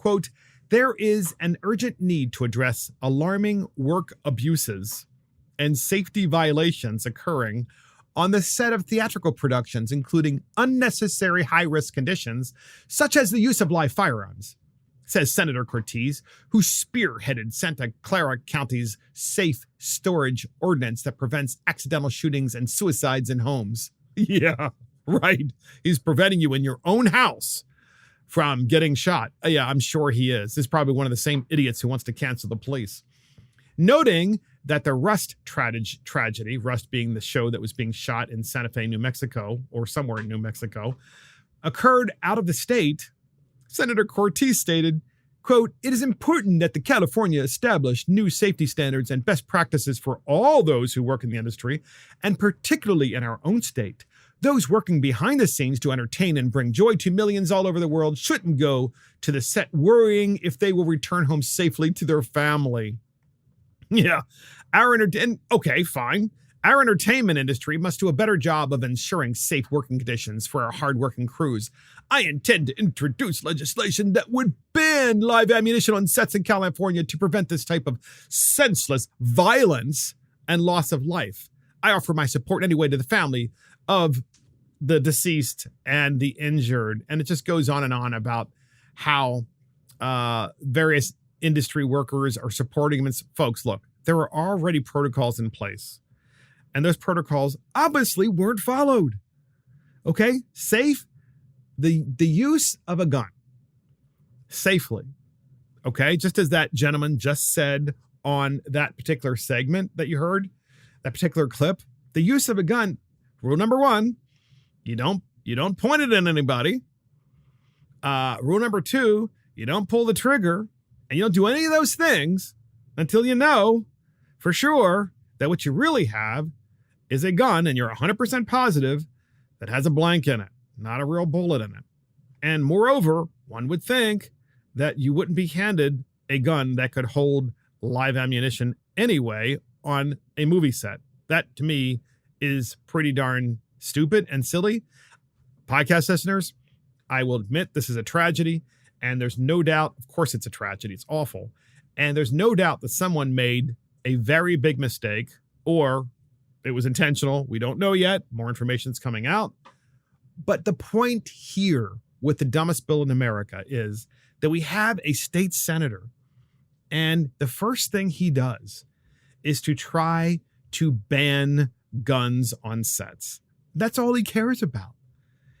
quote, there is an urgent need to address alarming work abuses and safety violations occurring on the set of theatrical productions, including unnecessary high-risk conditions, such as the use of live firearms, says Senator Cortez, who spearheaded Santa Clara County's safe storage ordinance that prevents accidental shootings and suicides in homes. Yeah, right. He's preventing you in your own house from getting shot. Yeah, I'm sure he is. This is probably one of the same idiots who wants to cancel the police. Noting that the Rust tragedy, Rust being the show that was being shot in Santa Fe, New Mexico, or somewhere in New Mexico, occurred out of the state, Senator Cortez stated, quote, it is important that the California establish new safety standards and best practices for all those who work in the industry, and particularly in our own state. Those working behind the scenes to entertain and bring joy to millions all over the world shouldn't go to the set worrying if they will return home safely to their family. Yeah, okay, fine. Our entertainment industry must do a better job of ensuring safe working conditions for our hardworking crews. I intend to introduce legislation that would ban live ammunition on sets in California to prevent this type of senseless violence and loss of life. I offer my support anyway to the family of the deceased and the injured. And it just goes on and on about how various industry workers are supporting him. Folks, look, there are already protocols in place. And those protocols obviously weren't followed. Okay? Safe, the use of a gun safely. Okay? Just as that gentleman just said on that particular segment that you heard, that particular clip, the use of a gun, rule number one, you don't point it at anybody. Rule number two, you don't pull the trigger, and you don't do any of those things until you know for sure that what you really have is a gun, and you're 100% positive that has a blank in it, not a real bullet in it. And moreover, one would think that you wouldn't be handed a gun that could hold live ammunition anyway on a movie set. That, to me, is pretty darn stupid and silly. Podcast listeners, I will admit this is a tragedy, and there's no doubt, of course it's a tragedy, it's awful, and there's no doubt that someone made a very big mistake, or it was intentional. We don't know yet. More information is coming out. But the point here with the dumbest bill in America is that we have a state senator, and the first thing he does is to try to ban guns on sets. That's all he cares about.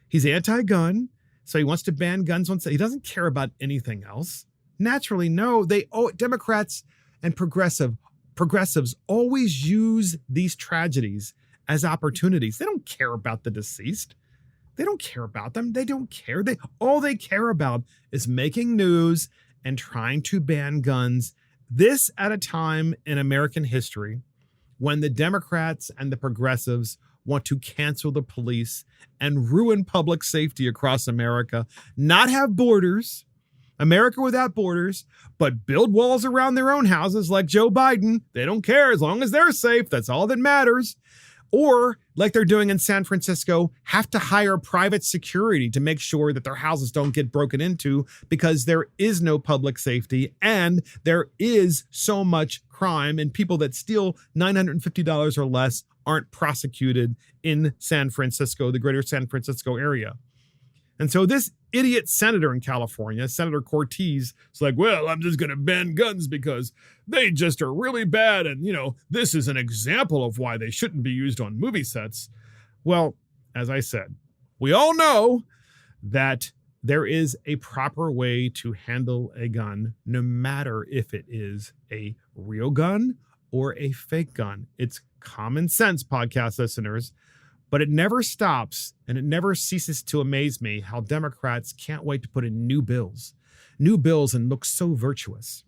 He's anti-gun, so he wants to ban guns on sets. He doesn't care about anything else. Naturally, no. Democrats and progressives always use these tragedies as opportunities. They don't care about the deceased. They don't care about them. They don't care. All they care about is making news and trying to ban guns. This at a time in American history when the Democrats and the progressives want to cancel the police and ruin public safety across America, not have borders, America without borders, but build walls around their own houses like Joe Biden. They don't care as long as they're safe. That's all that matters. Or, like they're doing in San Francisco, have to hire private security to make sure that their houses don't get broken into because there is no public safety and there is so much crime, and people that steal $950 or less aren't prosecuted in San Francisco, the greater San Francisco area. And so this idiot senator in California, Senator Cortez, is like, well, I'm just going to ban guns because they just are really bad. And, this is an example of why they shouldn't be used on movie sets. Well, as I said, we all know that there is a proper way to handle a gun, no matter if it is a real gun or a fake gun. It's common sense, podcast listeners. But it never stops, and it never ceases to amaze me how Democrats can't wait to put in new bills and look so virtuous.